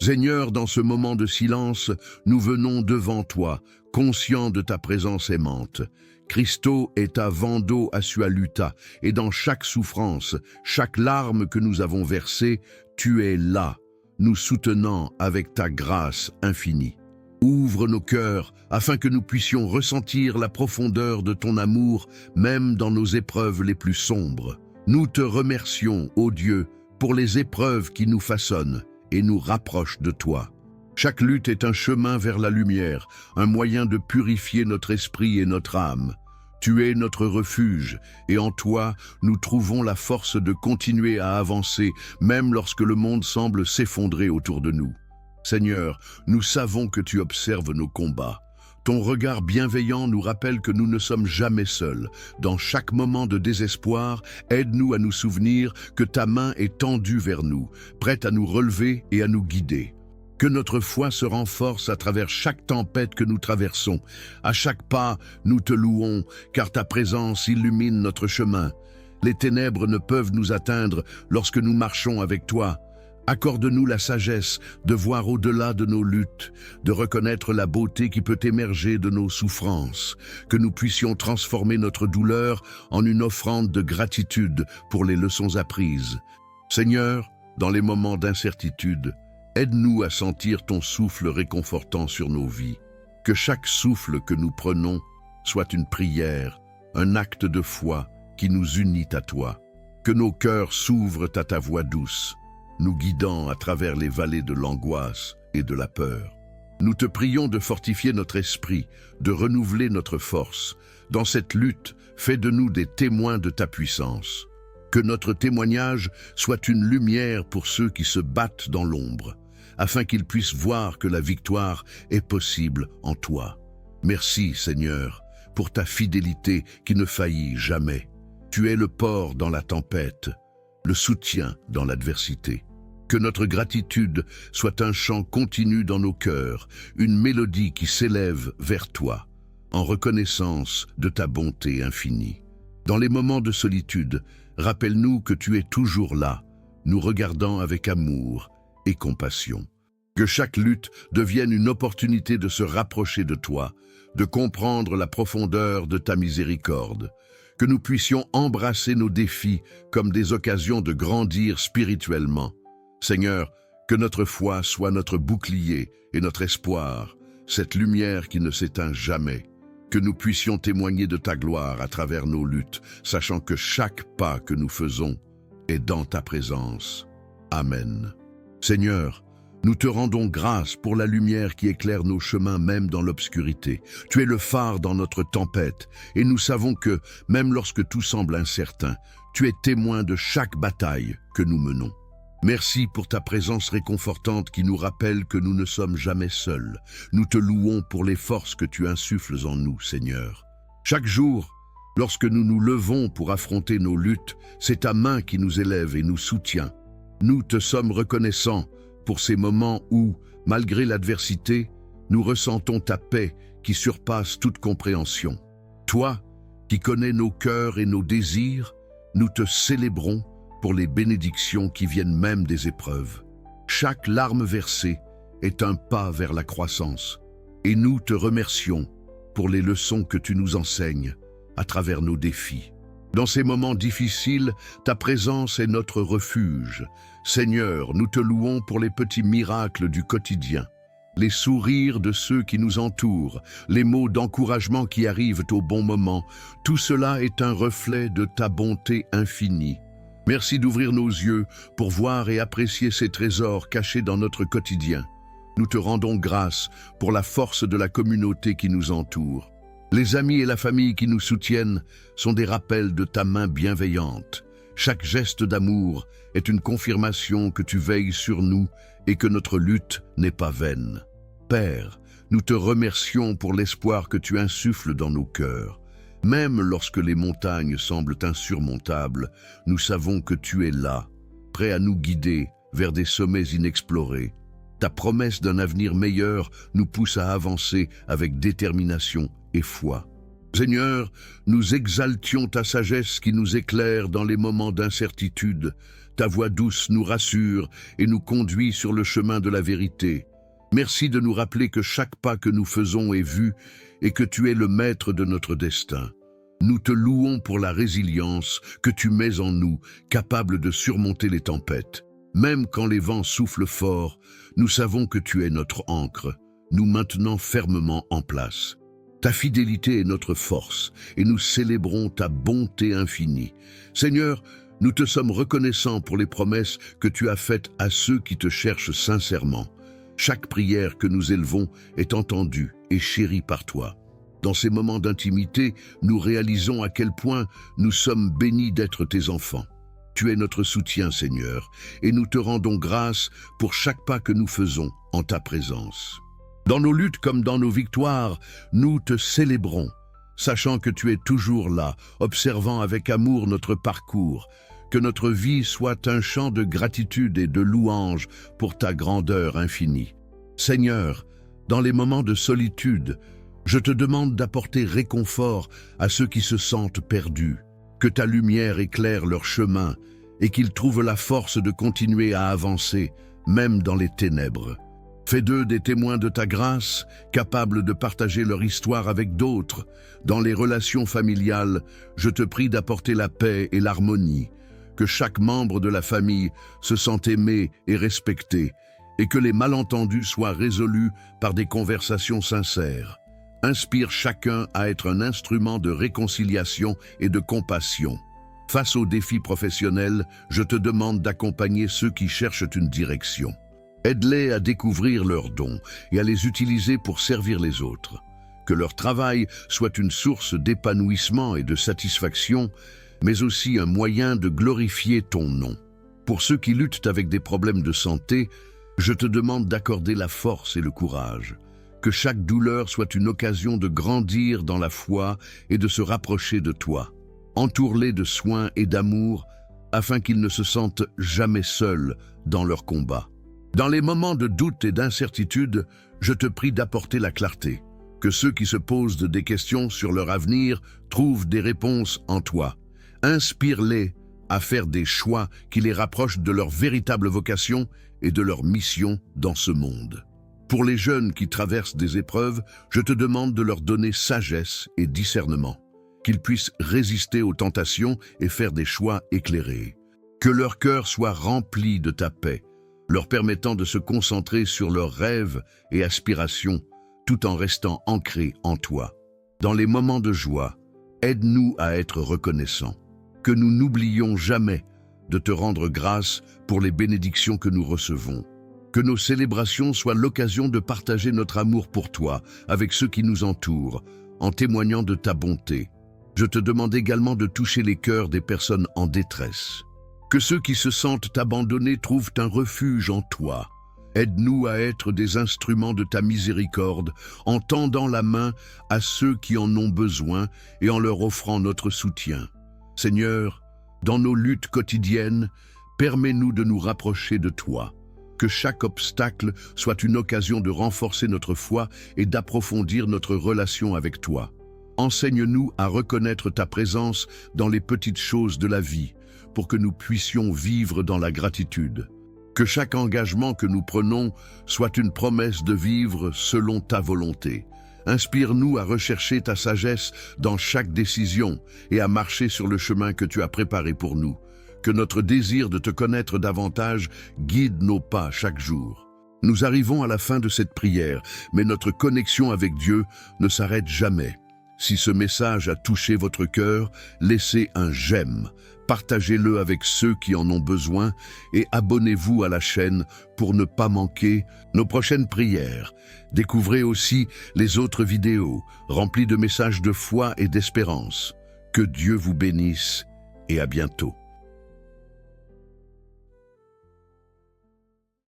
Seigneur, dans ce moment de silence, nous venons devant toi, conscients de ta présence aimante. Christo est ta vent d'eau assualuta, et dans chaque souffrance, chaque larme que nous avons versée, tu es là, nous soutenant avec ta grâce infinie. Ouvre nos cœurs afin que nous puissions ressentir la profondeur de ton amour, même dans nos épreuves les plus sombres. Nous te remercions, ô Dieu, pour les épreuves qui nous façonnent et nous rapprochent de toi. Chaque lutte est un chemin vers la lumière, un moyen de purifier notre esprit et notre âme. Tu es notre refuge, et en toi, nous trouvons la force de continuer à avancer, même lorsque le monde semble s'effondrer autour de nous. Seigneur, nous savons que tu observes nos combats. Ton regard bienveillant nous rappelle que nous ne sommes jamais seuls. Dans chaque moment de désespoir, aide-nous à nous souvenir que ta main est tendue vers nous, prête à nous relever et à nous guider. Que notre foi se renforce à travers chaque tempête que nous traversons. À chaque pas, nous te louons, car ta présence illumine notre chemin. Les ténèbres ne peuvent nous atteindre lorsque nous marchons avec toi. Accorde-nous la sagesse de voir au-delà de nos luttes, de reconnaître la beauté qui peut émerger de nos souffrances, que nous puissions transformer notre douleur en une offrande de gratitude pour les leçons apprises. Seigneur, dans les moments d'incertitude, aide-nous à sentir ton souffle réconfortant sur nos vies. Que chaque souffle que nous prenons soit une prière, un acte de foi qui nous unit à toi. Que nos cœurs s'ouvrent à ta voix douce, nous guidant à travers les vallées de l'angoisse et de la peur. Nous te prions de fortifier notre esprit, de renouveler notre force. Dans cette lutte, fais de nous des témoins de ta puissance. Que notre témoignage soit une lumière pour ceux qui se battent dans l'ombre, afin qu'ils puissent voir que la victoire est possible en toi. Merci, Seigneur, pour ta fidélité qui ne faillit jamais. Tu es le port dans la tempête, le soutien dans l'adversité. Que notre gratitude soit un chant continu dans nos cœurs, une mélodie qui s'élève vers toi, en reconnaissance de ta bonté infinie. Dans les moments de solitude, rappelle-nous que tu es toujours là, nous regardant avec amour et compassion. Que chaque lutte devienne une opportunité de se rapprocher de toi, de comprendre la profondeur de ta miséricorde. Que nous puissions embrasser nos défis comme des occasions de grandir spirituellement. Seigneur, que notre foi soit notre bouclier et notre espoir, cette lumière qui ne s'éteint jamais. Que nous puissions témoigner de ta gloire à travers nos luttes, sachant que chaque pas que nous faisons est dans ta présence. Amen. Seigneur, nous te rendons grâce pour la lumière qui éclaire nos chemins même dans l'obscurité. Tu es le phare dans notre tempête, et nous savons que, même lorsque tout semble incertain, tu es témoin de chaque bataille que nous menons. Merci pour ta présence réconfortante qui nous rappelle que nous ne sommes jamais seuls. Nous te louons pour les forces que tu insuffles en nous, Seigneur. Chaque jour, lorsque nous nous levons pour affronter nos luttes, c'est ta main qui nous élève et nous soutient. Nous te sommes reconnaissants pour ces moments où, malgré l'adversité, nous ressentons ta paix qui surpasse toute compréhension. Toi, qui connais nos cœurs et nos désirs, nous te célébrons pour les bénédictions qui viennent même des épreuves. Chaque larme versée est un pas vers la croissance, et nous te remercions pour les leçons que tu nous enseignes à travers nos défis. Dans ces moments difficiles, ta présence est notre refuge. Seigneur, nous te louons pour les petits miracles du quotidien, les sourires de ceux qui nous entourent, les mots d'encouragement qui arrivent au bon moment. Tout cela est un reflet de ta bonté infinie. Merci d'ouvrir nos yeux pour voir et apprécier ces trésors cachés dans notre quotidien. Nous te rendons grâce pour la force de la communauté qui nous entoure. Les amis et la famille qui nous soutiennent sont des rappels de ta main bienveillante. Chaque geste d'amour est une confirmation que tu veilles sur nous et que notre lutte n'est pas vaine. Père, nous te remercions pour l'espoir que tu insuffles dans nos cœurs. Même lorsque les montagnes semblent insurmontables, nous savons que tu es là, prêt à nous guider vers des sommets inexplorés. Ta promesse d'un avenir meilleur nous pousse à avancer avec détermination et foi. Seigneur, nous exaltions ta sagesse qui nous éclaire dans les moments d'incertitude. Ta voix douce nous rassure et nous conduit sur le chemin de la vérité. Merci de nous rappeler que chaque pas que nous faisons est vu et que tu es le maître de notre destin. Nous te louons pour la résilience que tu mets en nous, capable de surmonter les tempêtes. Même quand les vents soufflent fort, nous savons que tu es notre ancre, nous maintenant fermement en place. Ta fidélité est notre force et nous célébrons ta bonté infinie. Seigneur, nous te sommes reconnaissants pour les promesses que tu as faites à ceux qui te cherchent sincèrement. Chaque prière que nous élevons est entendue et chérie par toi. Dans ces moments d'intimité, nous réalisons à quel point nous sommes bénis d'être tes enfants. Tu es notre soutien, Seigneur, et nous te rendons grâce pour chaque pas que nous faisons en ta présence. Dans nos luttes comme dans nos victoires, nous te célébrons, sachant que tu es toujours là, observant avec amour notre parcours, que notre vie soit un chant de gratitude et de louange pour ta grandeur infinie. Seigneur, dans les moments de solitude, je te demande d'apporter réconfort à ceux qui se sentent perdus, que ta lumière éclaire leur chemin et qu'ils trouvent la force de continuer à avancer, même dans les ténèbres. Fais d'eux des témoins de ta grâce, capables de partager leur histoire avec d'autres. Dans les relations familiales, je te prie d'apporter la paix et l'harmonie, que chaque membre de la famille se sente aimé et respecté, et que les malentendus soient résolus par des conversations sincères. Inspire chacun à être un instrument de réconciliation et de compassion. Face aux défis professionnels, je te demande d'accompagner ceux qui cherchent une direction. Aide-les à découvrir leurs dons et à les utiliser pour servir les autres. Que leur travail soit une source d'épanouissement et de satisfaction, mais aussi un moyen de glorifier ton nom. Pour ceux qui luttent avec des problèmes de santé, je te demande d'accorder la force et le courage. Que chaque douleur soit une occasion de grandir dans la foi et de se rapprocher de toi. Entoure-les de soins et d'amour afin qu'ils ne se sentent jamais seuls dans leur combat. Dans les moments de doute et d'incertitude, je te prie d'apporter la clarté. Que ceux qui se posent des questions sur leur avenir trouvent des réponses en toi. Inspire-les à faire des choix qui les rapprochent de leur véritable vocation et de leur mission dans ce monde. Pour les jeunes qui traversent des épreuves, je te demande de leur donner sagesse et discernement, qu'ils puissent résister aux tentations et faire des choix éclairés. Que leur cœur soit rempli de ta paix, leur permettant de se concentrer sur leurs rêves et aspirations, tout en restant ancrés en toi. Dans les moments de joie, aide-nous à être reconnaissants. Que nous n'oublions jamais de te rendre grâce pour les bénédictions que nous recevons. Que nos célébrations soient l'occasion de partager notre amour pour toi avec ceux qui nous entourent, en témoignant de ta bonté. Je te demande également de toucher les cœurs des personnes en détresse. Que ceux qui se sentent abandonnés trouvent un refuge en toi. Aide-nous à être des instruments de ta miséricorde, en tendant la main à ceux qui en ont besoin et en leur offrant notre soutien. Seigneur, dans nos luttes quotidiennes, permets-nous de nous rapprocher de toi. Que chaque obstacle soit une occasion de renforcer notre foi et d'approfondir notre relation avec toi. Enseigne-nous à reconnaître ta présence dans les petites choses de la vie, pour que nous puissions vivre dans la gratitude. Que chaque engagement que nous prenons soit une promesse de vivre selon ta volonté. Inspire-nous à rechercher ta sagesse dans chaque décision et à marcher sur le chemin que tu as préparé pour nous. Que notre désir de te connaître davantage guide nos pas chaque jour. Nous arrivons à la fin de cette prière, mais notre connexion avec Dieu ne s'arrête jamais. Si ce message a touché votre cœur, laissez un j'aime, partagez-le avec ceux qui en ont besoin et abonnez-vous à la chaîne pour ne pas manquer nos prochaines prières. Découvrez aussi les autres vidéos remplies de messages de foi et d'espérance. Que Dieu vous bénisse et à bientôt.